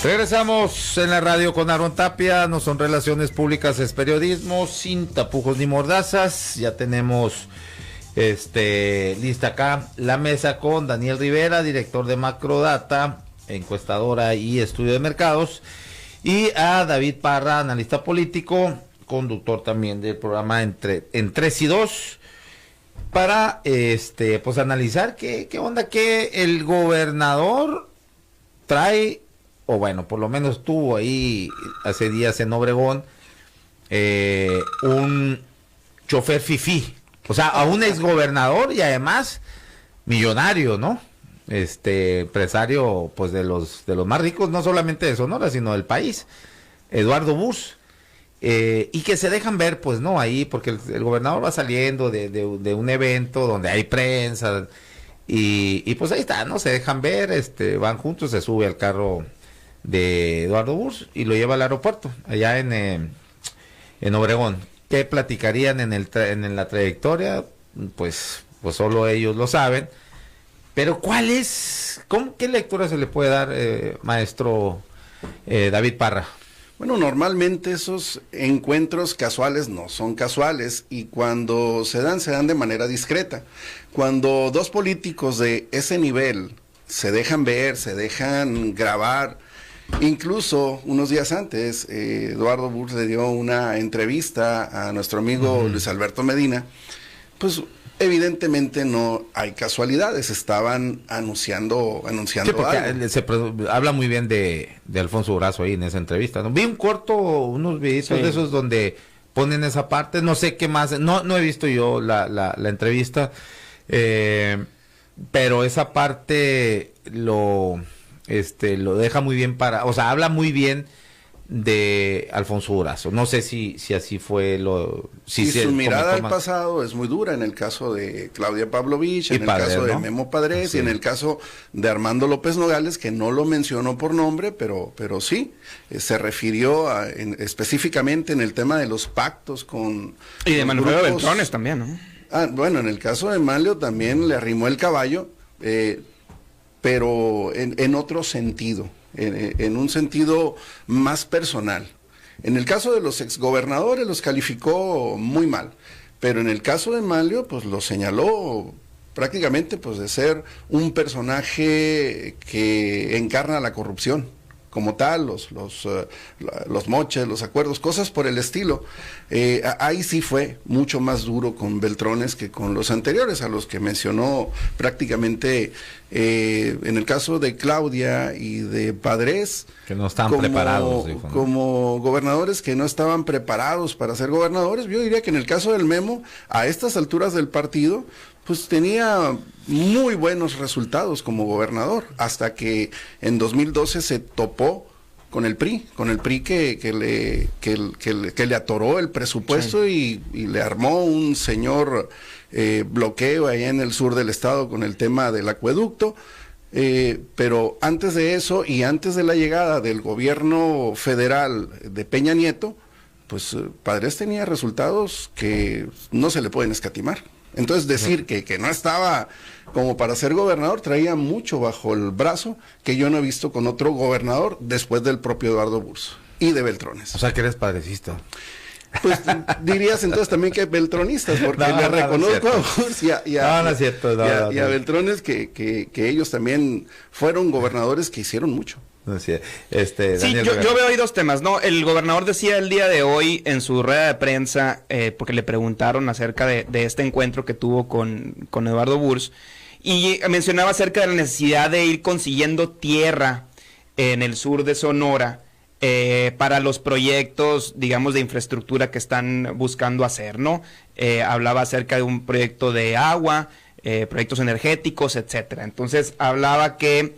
Regresamos en la radio con Aaron Tapia. No son relaciones públicas, es periodismo sin tapujos ni mordazas. Ya tenemos lista acá la mesa con Daniel Rivera, director de Macrodata, encuestadora y estudio de mercados, y a David Parra, analista político, conductor también del programa en 3 y 2, para pues analizar qué onda que el gobernador trae, o bueno, por lo menos tuvo ahí hace días en Obregón, un chofer fifí, o sea, a un exgobernador y además millonario, ¿no? Empresario, pues de los más ricos, no solamente de Sonora, sino del país, Eduardo Burs, y que se dejan ver, pues no, ahí, porque el gobernador va saliendo de un evento donde hay prensa, y pues ahí está, ¿no? Se dejan ver, van juntos, se sube al carro de Eduardo Burs y lo lleva al aeropuerto, allá en Obregón. ¿Qué platicarían en la trayectoria? Pues solo ellos lo saben. Pero ¿qué lectura se le puede dar, maestro David Parra? Bueno, normalmente esos encuentros casuales no son casuales, y cuando se dan de manera discreta. Cuando dos políticos de ese nivel se dejan ver, se dejan grabar, incluso unos días antes, Eduardo Burs le dio una entrevista a nuestro amigo Luis Alberto Medina, pues evidentemente no hay casualidades, estaban anunciando sí, porque algo. Habla muy bien de Alfonso Durazo ahí en esa entrevista, ¿no? Vi unos videitos de esos donde ponen esa parte, no sé qué más, no he visto yo la entrevista, pero esa parte lo deja muy bien o sea, habla muy bien de Alfonso Durazo. No sé si así fue si su mirada al pasado es muy dura, en el caso de Claudia Pavlovich, en el caso de Memo Padres, y en el caso de Armando López Nogales, que no lo mencionó por nombre, pero sí, se refirió específicamente en el tema de los pactos con... Y de Manuel Beltrones también, ¿no? Bueno, en el caso de Manlio también le arrimó el caballo, pero en otro sentido, en un sentido más personal. En el caso de los exgobernadores los calificó muy mal, pero en el caso de Manlio pues lo señaló prácticamente pues de ser un personaje que encarna la corrupción como tal, los moches, los acuerdos, cosas por el estilo. Ahí sí fue mucho más duro con Beltrones que con los anteriores, a los que mencionó prácticamente, en el caso de Claudia y de Padres, que no estaban preparados, dijo, ¿no? Como gobernadores que no estaban preparados para ser gobernadores. Yo diría que en el caso del Memo, a estas alturas del partido, pues tenía muy buenos resultados como gobernador, hasta que en 2012 se topó con el PRI que le atoró el presupuesto, sí, y le armó un señor bloqueo allá en el sur del estado con el tema del acueducto. Pero antes de eso y antes de la llegada del gobierno federal de Peña Nieto, pues Padres tenía resultados que no se le pueden escatimar. Entonces decir que no estaba como para ser gobernador, traía mucho bajo el brazo que yo no he visto con otro gobernador después del propio Eduardo Burs y de Beltrones. O sea que eres padrecista. Pues dirías entonces también que beltronistas, porque le reconozco a Burs y a Beltrones que ellos también fueron gobernadores que hicieron mucho. Sí, yo veo ahí dos temas, ¿no? El gobernador decía el día de hoy en su rueda de prensa, porque le preguntaron acerca de este encuentro que tuvo con Eduardo Burs, y mencionaba acerca de la necesidad de ir consiguiendo tierra en el sur de Sonora para los proyectos, digamos, de infraestructura que están buscando hacer, ¿no? Hablaba acerca de un proyecto de agua, proyectos energéticos, etcétera. Entonces hablaba que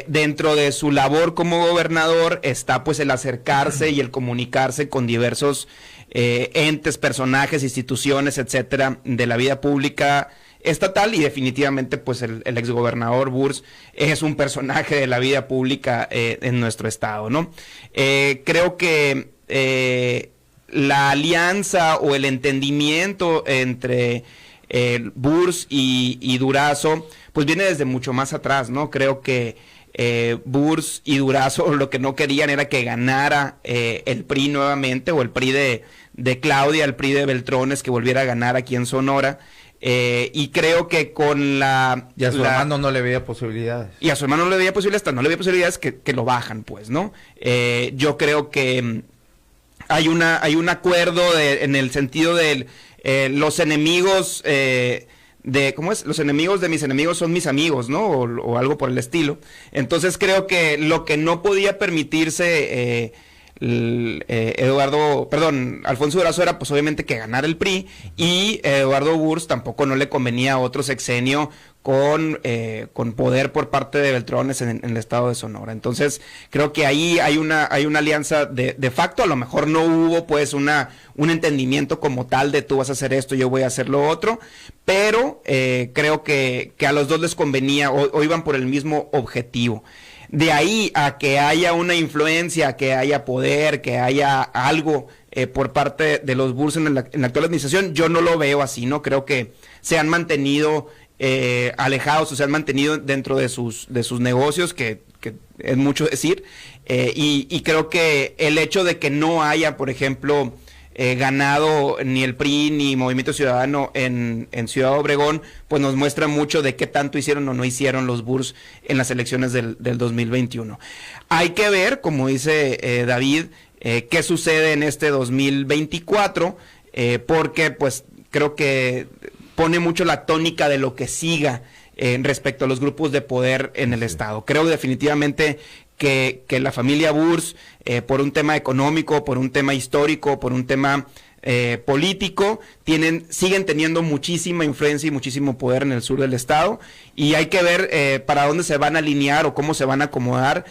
dentro de su labor como gobernador está pues el acercarse y el comunicarse con diversos entes, personajes, instituciones, etcétera, de la vida pública estatal, y definitivamente pues el exgobernador Burs es un personaje de la vida pública en nuestro estado, ¿no? Creo que la alianza o el entendimiento entre Burs y Durazo, pues viene desde mucho más atrás, ¿no? Creo que Burs y Durazo lo que no querían era que ganara el PRI nuevamente, o el PRI de Claudia, el PRI de Beltrones, que volviera a ganar aquí en Sonora. Y creo que con la... Y a su hermano no le veía posibilidades. Y a su hermano no le veía posibilidades, hasta no le veía posibilidades que lo bajan, pues, ¿no? Yo creo que hay un acuerdo en el sentido de los enemigos... ¿cómo es? Los enemigos de mis enemigos son mis amigos, ¿no? O algo por el estilo. Entonces creo que lo que no podía permitirse Alfonso Durazo era pues obviamente que ganara el PRI, y Eduardo Burs tampoco no le convenía otro sexenio con poder por parte de Beltrones en el estado de Sonora. Entonces creo que ahí hay una alianza de facto. A lo mejor no hubo pues un entendimiento como tal de tú vas a hacer esto, yo voy a hacer lo otro, pero creo que a los dos les convenía o iban por el mismo objetivo. De ahí a que haya una influencia, que haya poder, que haya algo por parte de los Burs en la actual administración, yo no lo veo así, ¿no? Creo que se han mantenido alejados, o se han mantenido dentro de sus negocios, que es mucho decir, y creo que el hecho de que no haya, por ejemplo, ganado ni el PRI ni Movimiento Ciudadano en Ciudad Obregón, pues nos muestra mucho de qué tanto hicieron o no hicieron los Burs en las elecciones del 2021. Hay que ver, como dice David, qué sucede en este 2024, porque pues creo que pone mucho la tónica de lo que siga respecto a los grupos de poder en el Estado. Creo definitivamente que la familia Burs, por un tema económico, por un tema histórico, por un tema político, siguen teniendo muchísima influencia y muchísimo poder en el sur del estado, y hay que ver para dónde se van a alinear o cómo se van a acomodar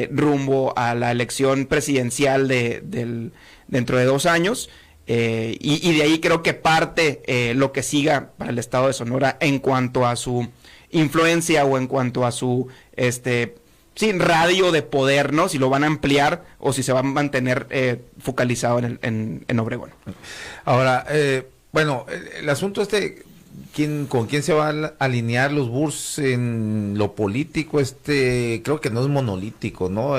rumbo a la elección presidencial dentro de 2 años. Y de ahí creo que parte lo que siga para el estado de Sonora en cuanto a su influencia o en cuanto a su radio de poder, ¿no? Si lo van a ampliar o si se va a mantener focalizado en Obregón. Ahora, bueno, el asunto ¿con quién se va a alinear los Burs en lo político? Creo que no es monolítico, ¿no?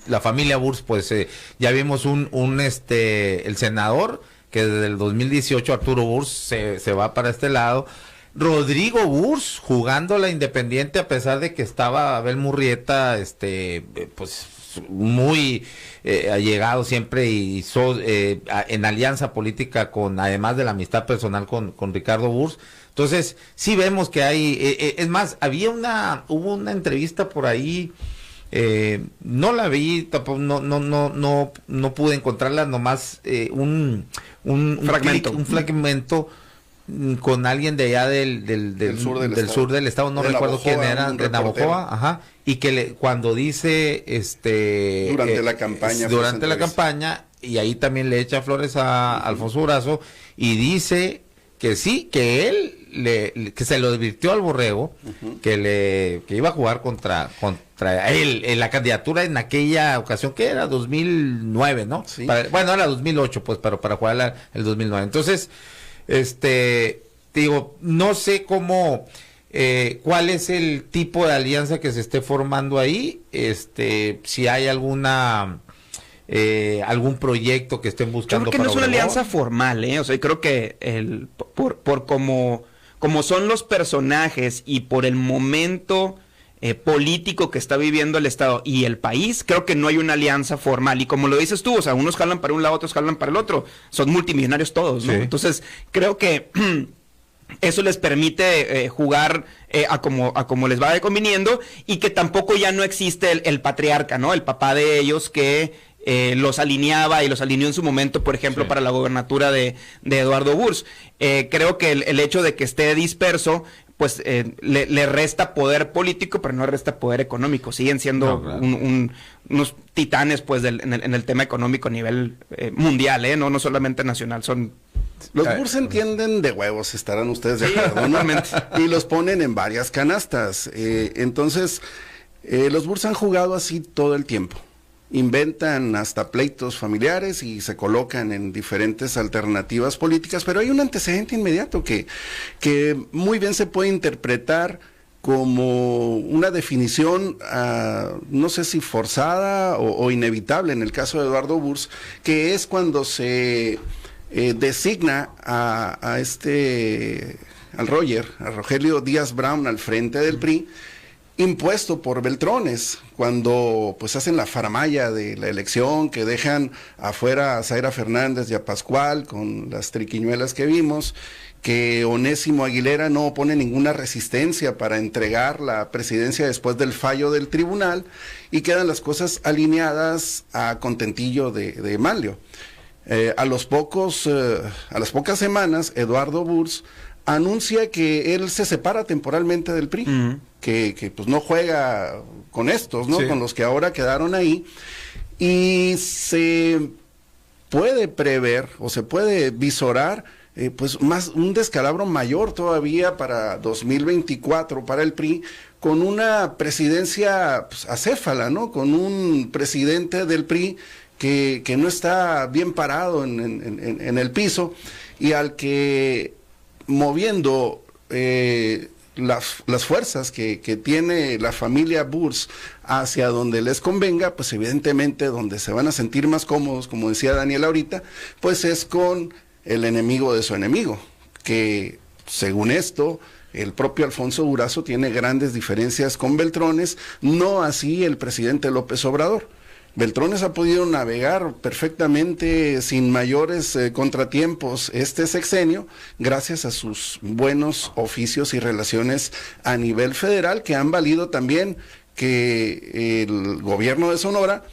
La familia Burs, pues ya vimos el senador que desde el 2018, Arturo Burs, se va para este lado. Rodrigo Burs jugando la Independiente, a pesar de que estaba Abel Murrieta, pues muy allegado siempre y en alianza política además de la amistad personal con Ricardo Burs. Entonces sí vemos que hay, es más, hubo una entrevista por ahí. No la vi, tampoco, no pude encontrarla, nomás un fragmento con alguien de allá del sur del estado, no recuerdo quién era, de Navojoa, ajá, y que cuando dice durante la campaña, durante la campaña, y ahí también le echa flores a Alfonso Durazo, y dice que sí, que él que se lo advirtió al Borrego, que iba a jugar contra él en la candidatura en aquella ocasión, que era 2009, ¿no? Sí. Bueno, era 2008, pues, pero para jugar el 2009. Entonces, digo, no sé cómo, cuál es el tipo de alianza que se esté formando ahí, si hay algún proyecto que estén buscando. Yo creo que no es una alianza formal, o sea, creo que por como son los personajes y por el momento político que está viviendo el Estado y el país, creo que no hay una alianza formal. Y como lo dices tú, o sea, unos jalan para un lado, otros jalan para el otro. Son multimillonarios todos, ¿no? Sí. Entonces, creo que eso les permite jugar a como les vaya conviniendo, y que tampoco ya no existe el patriarca, ¿no? El papá de ellos que los alineaba y los alineó en su momento, por ejemplo, sí, para la gobernatura de Eduardo Burs. Creo que el hecho de que esté disperso, pues le resta poder político, pero no resta poder económico. Siguen siendo unos titanes, pues, en el tema económico a nivel mundial, no solamente nacional. Los Burs entienden de huevos, estarán ustedes de acuerdo, ¿no? Y los ponen en varias canastas. Entonces, los Burs han jugado así todo el tiempo. inventan hasta pleitos familiares y se colocan en diferentes alternativas políticas, pero hay un antecedente inmediato que muy bien se puede interpretar como una definición, no sé si forzada o inevitable en el caso de Eduardo Burs, que es cuando se designa a Rogelio Díaz Brown al frente del PRI, impuesto por Beltrones, cuando pues hacen la faramalla de la elección, que dejan afuera a Zaira Fernández y a Pascual con las triquiñuelas que vimos, que Onésimo Aguilera no opone ninguna resistencia para entregar la presidencia después del fallo del tribunal, y quedan las cosas alineadas a contentillo de Manlio. A las pocas semanas, Eduardo Burs anuncia que él se separa temporalmente del PRI, que pues no juega con estos, ¿no? Sí. Con los que ahora quedaron ahí, y se puede prever o se puede visorar pues más un descalabro mayor todavía para 2024 para el PRI, con una presidencia pues, acéfala, ¿no? Con un presidente del PRI que no está bien parado en el piso, y al que moviendo las fuerzas que tiene la familia Burs hacia donde les convenga, pues evidentemente donde se van a sentir más cómodos, como decía Daniel ahorita, pues es con el enemigo de su enemigo, que según esto, el propio Alfonso Durazo tiene grandes diferencias con Beltrones, no así el presidente López Obrador. Beltrones ha podido navegar perfectamente sin mayores contratiempos este sexenio, gracias a sus buenos oficios y relaciones a nivel federal, que han valido también que el gobierno de Sonora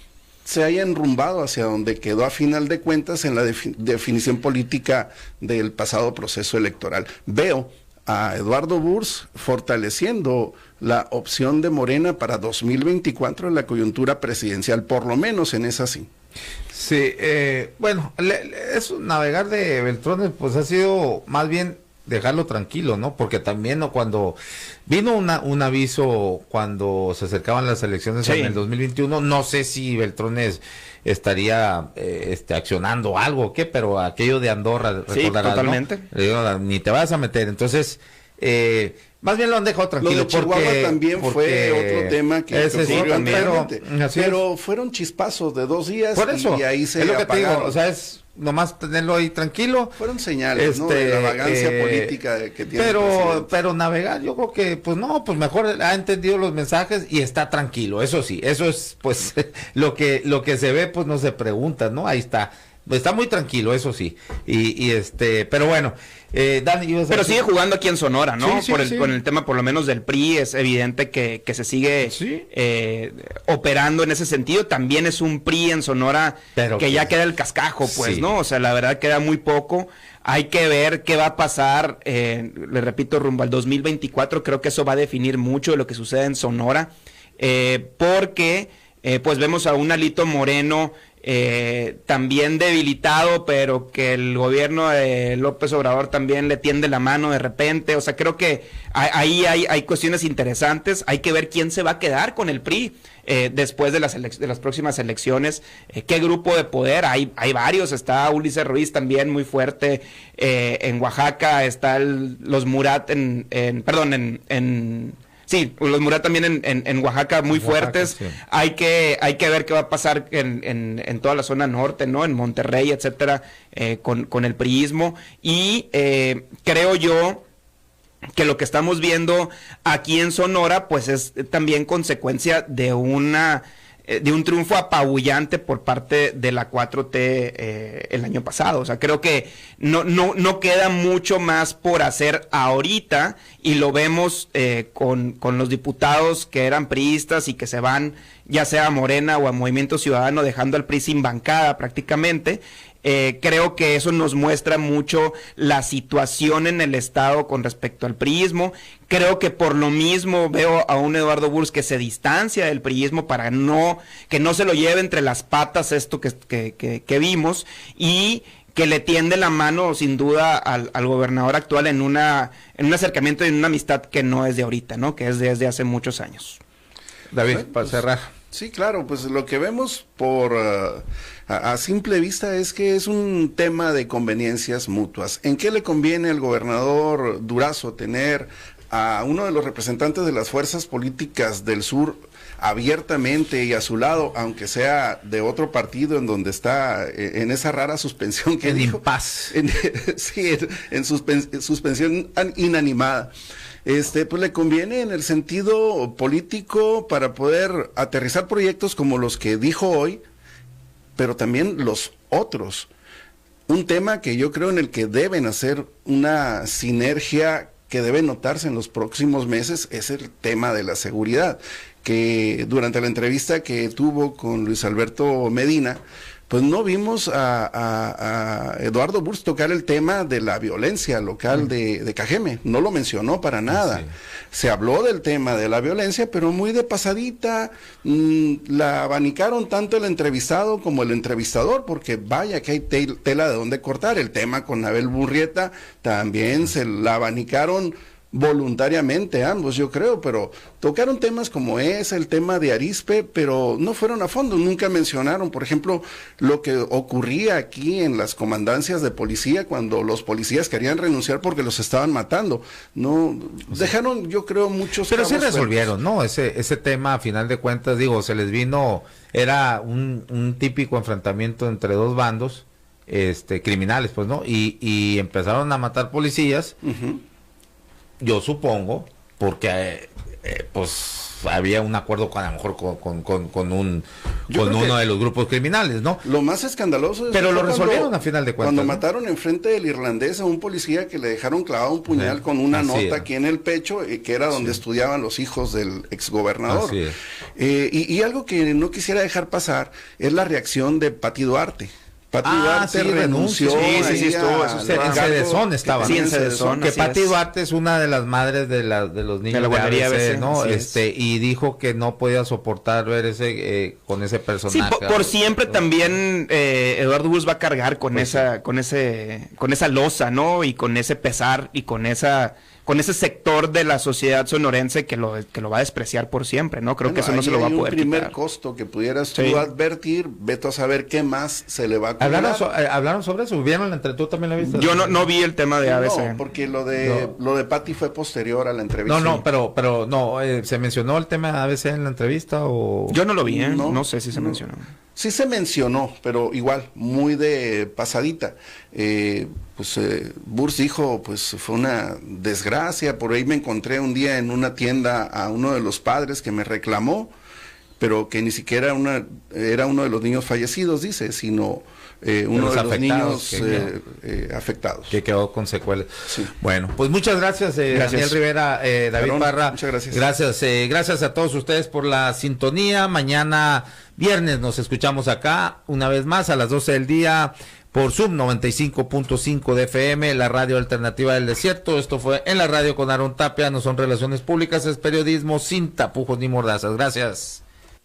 se haya enrumbado hacia donde quedó a final de cuentas en la definición política del pasado proceso electoral. Veo a Eduardo Burs fortaleciendo la opción de Morena para 2024 en la coyuntura presidencial, por lo menos en esa sí. Sí, bueno, eso navegar de Beltrones pues ha sido más bien dejarlo tranquilo, ¿no? Porque también cuando vino un aviso cuando se acercaban las elecciones en el 2021, no sé si Beltrones estaría accionando algo o qué, pero aquello de Andorra, recordarás, totalmente. ¿no? Ni te vas a meter, entonces más bien lo han dejado tranquilo. Lo de Chihuahua también fue otro tema que ocurrió anteriormente, pero fueron chispazos de 2 días. Por eso, y ahí se es lo que apagaron. te digo, o sea, es nomás tenerlo ahí tranquilo. Fueron señales, ¿no? De la vagancia política que tiene pero navegar, yo creo que, pues no, pues mejor ha entendido los mensajes y está tranquilo, eso sí, eso es, pues, lo que se ve, pues no se pregunta, ¿no? Ahí está muy tranquilo, eso sí, pero bueno, Dani, pero sigue jugando aquí en Sonora, ¿no? Con el tema por lo menos del PRI, es evidente que se sigue operando en ese sentido. También es un PRI en Sonora que ya queda el cascajo, pues, ¿no? O sea, la verdad queda muy poco. Hay que ver qué va a pasar, le repito, rumbo al 2024, creo que eso va a definir mucho de lo que sucede en Sonora, porque pues vemos a un Alito Moreno también debilitado, pero que el gobierno de López Obrador también le tiende la mano de repente. O sea, creo que ahí hay cuestiones interesantes. Hay que ver quién se va a quedar con el PRI después de las próximas elecciones. ¿Qué grupo de poder? Hay varios. Está Ulises Ruiz también muy fuerte en Oaxaca. Está los Murat Sí, los Murat también en Oaxaca muy fuertes. Sí. Hay que ver qué va a pasar en toda la zona norte, ¿no? En Monterrey, etcétera, con el priismo. Y creo yo que lo que estamos viendo aquí en Sonora, pues es también consecuencia de un triunfo apabullante por parte de la 4T el año pasado. O sea, creo que no queda mucho más por hacer ahorita, y lo vemos con los diputados que eran priistas y que se van ya sea a Morena o a Movimiento Ciudadano, dejando al PRI sin bancada prácticamente. Creo que eso nos muestra mucho la situación en el estado con respecto al priismo. Creo que por lo mismo veo a un Eduardo Burs que se distancia del priismo para que no se lo lleve entre las patas esto que vimos, y que le tiende la mano sin duda al gobernador actual en un acercamiento y en una amistad que no es de ahorita, ¿no? Que es desde hace muchos años. David, para cerrar. Sí, claro, pues lo que vemos a simple vista es que es un tema de conveniencias mutuas. ¿En qué le conviene al gobernador Durazo tener a uno de los representantes de las fuerzas políticas del sur abiertamente y a su lado, aunque sea de otro partido en donde está en esa rara suspensión que dijo? Impas. Sí, en suspensión inanimada. Pues le conviene en el sentido político para poder aterrizar proyectos como los que dijo hoy, pero también los otros. Un tema que yo creo en el que deben hacer una sinergia que debe notarse en los próximos meses es el tema de la seguridad, que durante la entrevista que tuvo con Luis Alberto Medina, pues no vimos a Eduardo Burrs tocar el tema de la violencia local de Cajeme, no lo mencionó para nada. Sí. Se habló del tema de la violencia, pero muy de pasadita, la abanicaron tanto el entrevistado como el entrevistador, porque vaya que hay tela de donde cortar. El tema con Abel Murrieta también se la abanicaron voluntariamente ambos, yo creo, pero tocaron temas como el tema de Arizpe, pero no fueron a fondo, nunca mencionaron, por ejemplo, lo que ocurría aquí en las comandancias de policía cuando los policías querían renunciar porque los estaban matando. No, dejaron, yo creo, muchos pero sí resolvieron, ¿no? Ese tema, a final de cuentas, digo, se les vino, era un típico enfrentamiento entre dos bandos, criminales, pues, ¿no? Y empezaron a matar policías. Yo supongo, porque pues había un acuerdo con, a lo mejor con uno de los grupos criminales, ¿no? Lo más escandaloso es pero lo resolvieron a final de cuentas. Cuando mataron enfrente del irlandés a un policía que le dejaron clavado un puñal con una nota aquí en el pecho, que era donde estudiaban los hijos del exgobernador. Y algo que no quisiera dejar pasar es la reacción de Pati Duarte. Pati Duarte renunció. Sí, estuvo. En Cedesón estaba. Sí, en Cedesón. Que Pati Duarte es una de las madres de los niños de la guardería ABC, ¿no? Y dijo que no podía soportar ver con ese personaje. Sí, por siempre también Eduardo Burrs va a cargar con esa losa, ¿no? Y con ese pesar y con ese sector de la sociedad sonorense que lo va a despreciar por siempre, ¿no? Creo que eso no se lo va a poder quitar. Un primer costo que pudieras tú advertir, vete a saber qué más se le va a cobrar. ¿Hablaron sobre eso? ¿Vieron ¿Tú también la viste? Yo no vi el tema de ABC. No, porque lo de Pati fue posterior a la entrevista. Pero no, ¿se mencionó el tema de ABC en la entrevista o...? Yo no lo vi, no sé si se mencionó. Sí se mencionó, pero igual, muy de pasadita. Burrs dijo, pues fue una desgracia, por ahí me encontré un día en una tienda a uno de los padres que me reclamó, pero que ni siquiera era uno de los niños fallecidos, dice, sino uno de los niños afectados. Que quedó con secuelas. Sí. Bueno, pues muchas gracias, Daniel Rivera, David Parra. Muchas gracias. Gracias a todos ustedes por la sintonía. Mañana viernes nos escuchamos acá una vez más a las 12 del día por Zoom 95.5 de FM, la radio alternativa del desierto. Esto fue En la Radio con Aarón Tapia. No son relaciones públicas, es periodismo sin tapujos ni mordazas. Gracias.